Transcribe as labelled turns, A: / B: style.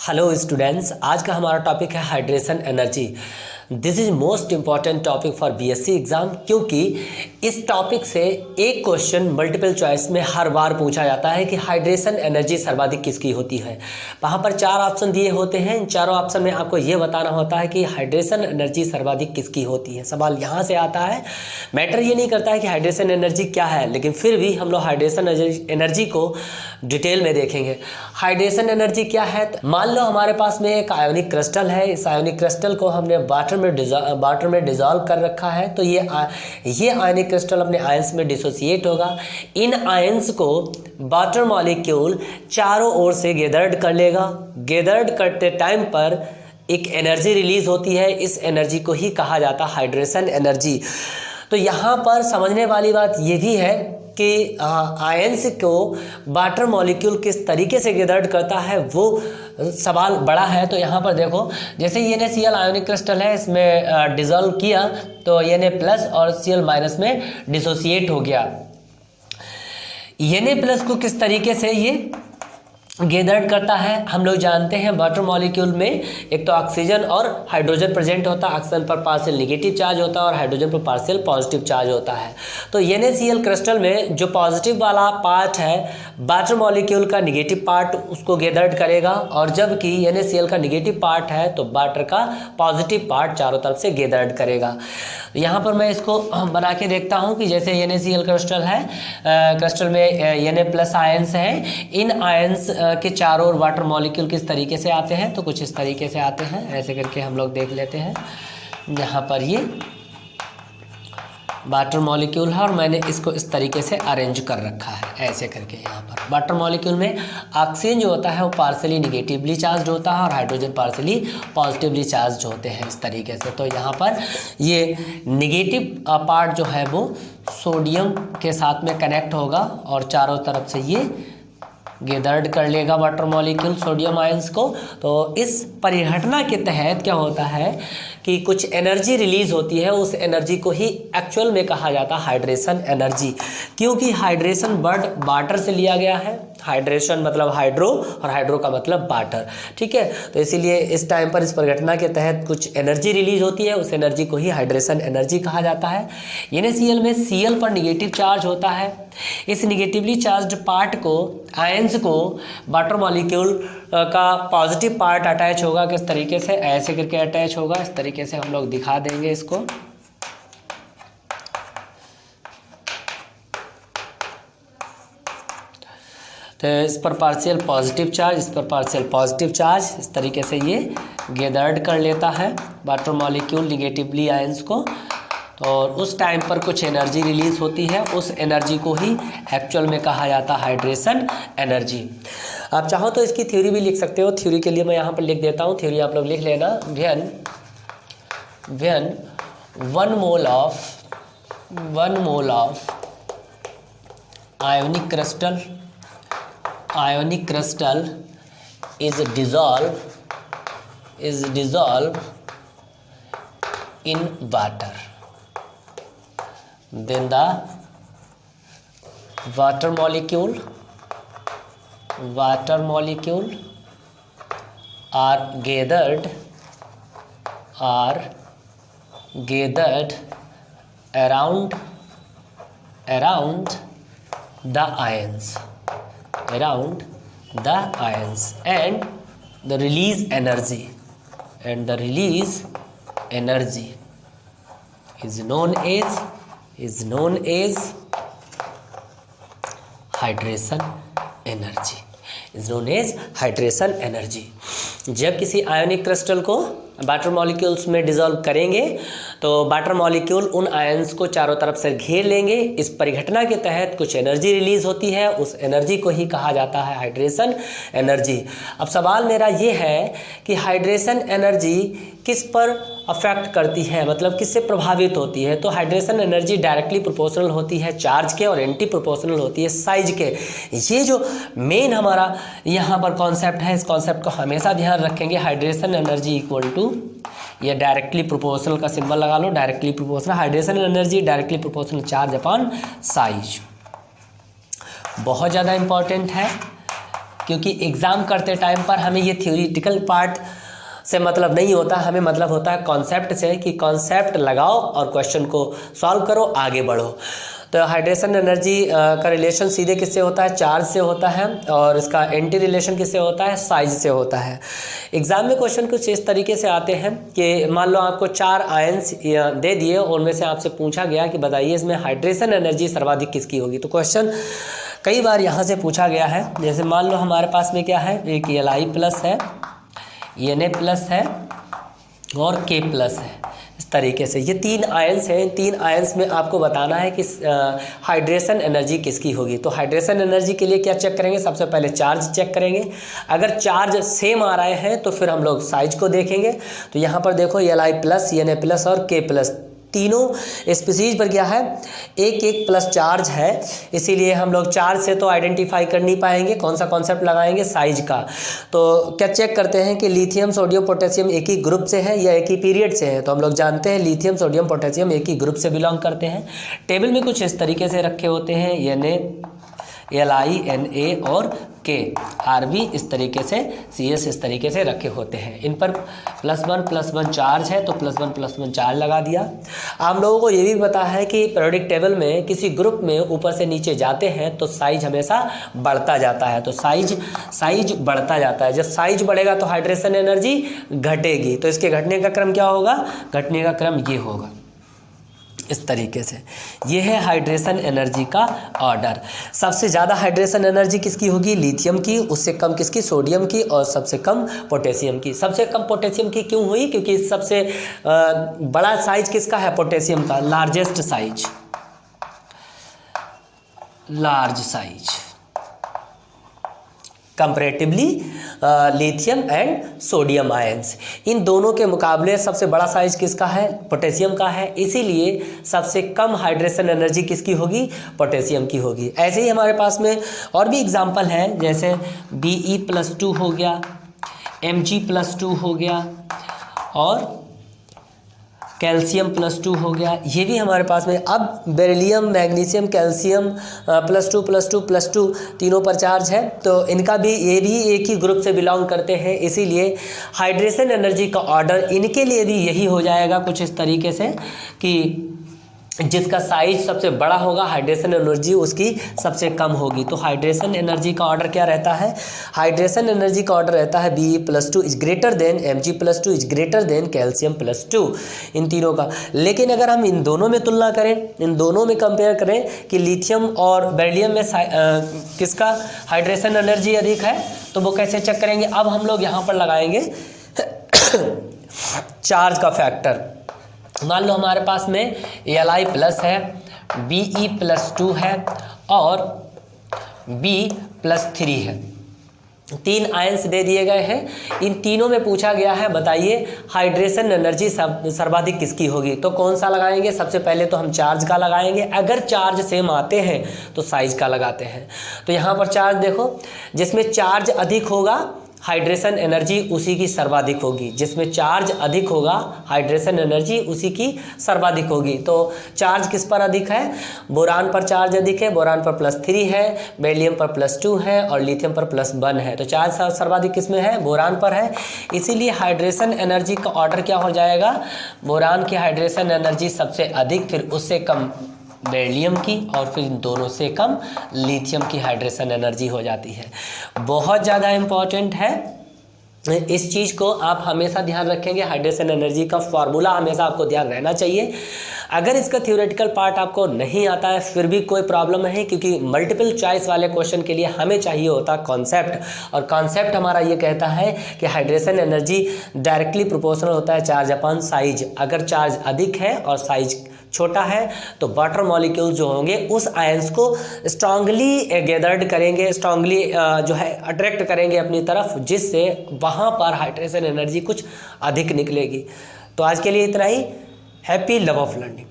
A: Hello students, आज का हमारा टॉपिक है hydration energy. This is most important topic for BSc exam, क्योंकि इस टॉपिक से एक क्वेश्चन मल्टीपल चॉइस में हर बार पूछा जाता है कि हाइड्रेशन एनर्जी सर्वाधिक किसकी होती है। वहाँ पर 4 ऑप्शन दिए होते हैं। इन चारों ऑप्शन में आपको ये बताना होता है कि हाइड्रेशन एनर्जी सर्वाधिक किसकी होती है। सवाल यहाँ से आता है। मैटर ये नहीं करता है कि हाइड्रेशन एनर्जी क्या है, लेकिन फिर भी हम लोग हाइड्रेशन एनर्जी को डिटेल में देखेंगे। हाइड्रेशन एनर्जी क्या है? मान लो हमारे पास में एक आयोनिक क्रिस्टल है। इस आयोनिक क्रिस्टल को हमने वाटर में डिसॉल्व कर रखा है, तो ये आयोनिक क्रिस्टल अपने आयंस में डिसोसिएट होगा। इन आयंस को वाटर मॉलिक्यूल चारों ओर से गैदर्ड कर लेगा। गैदर्ड करते टाइम पर एक एनर्जी रिलीज होती है। इस एनर्जी को ही कहा जाता है हाइड्रेशन एनर्जी। तो यहाँ पर समझने वाली बात ये भी है कि आयंस को वाटर मॉलिक्यूल किस तरीके से गैदर्ड करता है, वो सवाल बड़ा है। तो यहाँ पर देखो, जैसे NaCl आयोनिक क्रिस्टल है, इसमें डिसॉल्व किया तो Na+ और Cl- में डिसोसिएट हो गया। Na+ को किस तरीके से ये गैदर्ड करता है हम लोग जानते हैं। वाटर मॉलिक्यूल में एक तो ऑक्सीजन और हाइड्रोजन प्रेजेंट होता है। ऑक्सीजन पर पार्शियल नेगेटिव चार्ज होता है और हाइड्रोजन पर पार्शियल पॉजिटिव चार्ज होता है। तो NaCl क्रिस्टल में जो पॉजिटिव वाला पार्ट है, वाटर मॉलिक्यूल का नेगेटिव पार्ट उसको गैदर्ड करेगा, और जबकि NaCl का नेगेटिव पार्ट है तो वाटर का पॉजिटिव पार्ट चारों तरफ से गैदर्ड करेगा। यहाँ पर मैं इसको बना के देखता हूँ कि जैसे NaCl क्रिस्टल है, क्रिस्टल में Na+ आयंस है। इन आयंस के चारों ओर वाटर मॉलिक्यूल किस तरीके से आते हैं, तो कुछ इस तरीके से आते हैं। ऐसे करके हम लोग देख लेते हैं। यहाँ पर ये वाटर मॉलिक्यूल है और मैंने इसको इस तरीके से अरेंज कर रखा है, ऐसे करके। यहाँ पर वाटर मॉलिक्यूल में ऑक्सीजन जो होता है वो पार्शियली नेगेटिवली चार्ज होता है और हाइड्रोजन पार्शियली पॉजिटिवली चार्ज होते हैं, इस तरीके से। तो यहाँ पर ये नेगेटिव पार्ट जो है वो सोडियम के साथ में कनेक्ट होगा और चारों तरफ से ये गैदर्ड कर लेगा वाटर मॉलिक्यूल सोडियम आयंस को। तो इस परिघटना के तहत क्या होता है कि कुछ एनर्जी रिलीज होती है। उस एनर्जी को ही एक्चुअल में कहा जाता है हाइड्रेशन एनर्जी, क्योंकि हाइड्रेशन वर्ड वाटर से लिया गया है। हाइड्रेशन मतलब हाइड्रो और हाइड्रो का मतलब वाटर, ठीक है। तो इसीलिए इस टाइम पर इस परिघटना के तहत कुछ एनर्जी रिलीज होती है, उस एनर्जी को ही हाइड्रेशन एनर्जी कहा जाता है। NaCl में Cl पर निगेटिव चार्ज होता है। इस निगेटिवली चार्ज्ड पार्ट को, आयंस को, वाटर मॉलिक्यूल का पॉजिटिव पार्ट अटैच होगा। किस तरीके से? ऐसे करके अटैच होगा। इस तरीके से हम लोग दिखा देंगे इसको। तो इस पर पार्शियल पॉजिटिव चार्ज, इस पर पार्शियल पॉजिटिव चार्ज, इस तरीके से ये गैदर्ड कर लेता है वाटर मॉलिक्यूल निगेटिवली आयंस को। और उस टाइम पर कुछ एनर्जी रिलीज होती है। उस एनर्जी को ही एक्चुअल में कहा जाता है हाइड्रेशन एनर्जी। आप चाहो तो इसकी थ्योरी भी लिख सकते हो। थ्योरी के लिए मैं यहाँ पर लिख देता हूँ। थ्योरी आप लोग लिख लेना। When 1 mole of ionic crystal is dissolved in water, then the water molecule are gathered around the ions, and the release energy is known as hydration energy. जब किसी आयोनिक क्रिस्टल को वाटर मॉलिक्यूल्स में dissolve करेंगे तो water molecule उन ions को चारों तरफ से घेर लेंगे। इस परिघटना के तहत कुछ एनर्जी रिलीज होती है। उस एनर्जी को ही कहा जाता है हाइड्रेशन एनर्जी। अब सवाल मेरा ये है कि हाइड्रेशन एनर्जी किस पर अफेक्ट करती है, मतलब किससे प्रभावित होती है। तो हाइड्रेशन एनर्जी डायरेक्टली प्रोपोर्शनल होती है चार्ज के और एंटी प्रोपोर्शनल होती है साइज के। ये जो मेन हमारा यहाँ पर कॉन्सेप्ट है, इस कॉन्सेप्ट को हमेशा ध्यान रखेंगे। हाइड्रेशन एनर्जी इक्वल टू, ये डायरेक्टली प्रोपोर्शनल का सिंबल लगा लो, directly proportional. Hydration energy directly proportional charge upon size. बहुत ज़्यादा इंपॉर्टेंट है। क्योंकि एग्ज़ाम करते टाइम पर हमें ये थ्योरेटिकल पार्ट से मतलब नहीं होता, हमें मतलब होता है कॉन्सेप्ट से, कि कॉन्सेप्ट लगाओ और क्वेश्चन को सॉल्व करो, आगे बढ़ो। तो हाइड्रेशन एनर्जी का रिलेशन सीधे किससे होता है? चार्ज से होता है, और इसका एंटी रिलेशन किससे होता है? साइज से होता है। एग्जाम में क्वेश्चन कुछ इस तरीके से आते हैं कि मान लो आपको 4 आयंस दे दिए, उनमें से आपसे पूछा गया कि बताइए इसमें हाइड्रेशन एनर्जी सर्वाधिक किसकी होगी। तो क्वेश्चन कई बार यहाँ से पूछा गया है। जैसे मान लो हमारे पास में क्या है, एक Li+ है, Na+ है और K+ है। इस तरीके से ये 3 आयंस हैं। 3 आयंस में आपको बताना है कि हाइड्रेशन एनर्जी किसकी होगी। तो हाइड्रेशन एनर्जी के लिए क्या चेक करेंगे? सबसे पहले चार्ज चेक करेंगे। अगर चार्ज सेम आ रहे हैं तो फिर हम लोग साइज को देखेंगे। तो यहाँ पर देखो Li+, Na+ और K+, तीनों स्पीसीज पर क्या है, 1-1 प्लस चार्ज है, इसीलिए हम लोग चार्ज से तो आइडेंटिफाई कर नहीं पाएंगे। कौन सा कॉन्सेप्ट लगाएंगे? साइज का। तो क्या चेक करते हैं कि लिथियम सोडियम पोटेशियम एक ही ग्रुप से है या एक ही पीरियड से है। तो हम लोग जानते हैं लिथियम सोडियम पोटेशियम एक ही ग्रुप से बिलोंग करते हैं। टेबल में कुछ इस तरीके से रखे होते हैं, Na, Li, Na और K, Rb इस तरीके से, Cs इस तरीके से रखे होते हैं। इन पर +1+1 चार्ज है तो +1+1 चार्ज लगा दिया। आप लोगों को ये भी पता है कि पीरियोडिक टेबल में किसी ग्रुप में ऊपर से नीचे जाते हैं तो साइज हमेशा बढ़ता जाता है। तो साइज बढ़ता जाता है। जब साइज बढ़ेगा तो हाइड्रेशन एनर्जी घटेगी। तो इसके घटने का क्रम क्या होगा? घटने का क्रम ये होगा, इस तरीके से। ये है हाइड्रेशन एनर्जी का ऑर्डर। सबसे ज़्यादा हाइड्रेशन एनर्जी किसकी होगी? लिथियम की। उससे कम किसकी? सोडियम की। और सबसे कम पोटेशियम की। सबसे कम पोटेशियम की क्यों हुई? क्योंकि सबसे बड़ा साइज किसका है? पोटेशियम का। Largest size, large size comparatively lithium and sodium ions. इन दोनों के मुकाबले सबसे बड़ा साइज किसका है? पोटेशियम का है। इसीलिए सबसे कम हाइड्रेशन एनर्जी किसकी होगी? पोटेशियम की होगी। ऐसे ही हमारे पास में और भी एग्जांपल हैं, जैसे Be+2 हो गया, Mg+2 हो गया और कैल्शियम+2 हो गया। ये भी हमारे पास में। अब बेरिलियम, मैग्नीशियम, कैल्शियम +2+2+2 तीनों पर चार्ज है, तो इनका भी, ये भी एक ही ग्रुप से बिलोंग करते हैं। इसीलिए हाइड्रेशन एनर्जी का ऑर्डर इनके लिए भी यही हो जाएगा कुछ इस तरीके से कि जिसका साइज सबसे बड़ा होगा हाइड्रेशन एनर्जी उसकी सबसे कम होगी। तो हाइड्रेशन एनर्जी का ऑर्डर क्या रहता है? हाइड्रेशन एनर्जी का ऑर्डर रहता है Be+2 is greater than Mg+2 is greater than calcium, इन तीनों का। लेकिन अगर हम इन दोनों में तुलना करें, इन दोनों में कंपेयर करें कि लिथियम और बेरिलियम में किसका हाइड्रेशन एनर्जी अधिक है, तो वो कैसे चेक करेंगे? अब हम लोग यहाँ पर लगाएंगे चार्ज का फैक्टर। मान लो हमारे पास में Li+ है, Be+2 है और B+3 है। 3 आयंस दे दिए गए हैं। इन तीनों में पूछा गया है बताइए हाइड्रेशन एनर्जी सर्वाधिक किसकी होगी। तो कौन सा लगाएंगे? सबसे पहले तो हम चार्ज का लगाएंगे। अगर चार्ज सेम आते हैं तो साइज का लगाते हैं। तो यहाँ पर चार्ज देखो, जिसमें चार्ज अधिक होगा हाइड्रेशन एनर्जी उसी की सर्वाधिक होगी। जिसमें चार्ज अधिक होगा हाइड्रेशन एनर्जी उसी की सर्वाधिक होगी। तो चार्ज किस पर अधिक है? बोरान पर चार्ज अधिक है। बोरान पर +3 है, बेरिलियम पर +2 है और लिथियम पर +1 है। तो चार्ज सर्वाधिक किस में है? बोरान पर है। इसीलिए हाइड्रेशन एनर्जी का ऑर्डर क्या हो जाएगा? बोरान की हाइड्रेशन एनर्जी सबसे अधिक, फिर उससे कम बेरिलियम की और फिर दोनों से कम लिथियम की हाइड्रेशन एनर्जी हो जाती है। बहुत ज़्यादा इम्पॉर्टेंट है, इस चीज़ को आप हमेशा ध्यान रखेंगे। हाइड्रेशन एनर्जी का फार्मूला हमेशा आपको ध्यान रहना चाहिए। अगर इसका थ्योरेटिकल पार्ट आपको नहीं आता है फिर भी कोई प्रॉब्लम नहीं, क्योंकि मल्टीपल चॉइस वाले क्वेश्चन के लिए हमें चाहिए होता कॉन्सेप्ट, और कॉन्सेप्ट हमारा ये कहता है कि हाइड्रेशन एनर्जी डायरेक्टली प्रोपोर्शनल होता है चार्ज अपॉन साइज। अगर चार्ज अधिक है और साइज छोटा है तो वाटर मॉलिक्यूल्स जो होंगे उस आयंस को स्ट्रांगली गैदर्ड करेंगे, स्ट्रांगली जो है अट्रैक्ट करेंगे अपनी तरफ, जिससे वहाँ पर हाइड्रेशन एनर्जी कुछ अधिक निकलेगी। तो आज के लिए इतना ही। Happy love of learning.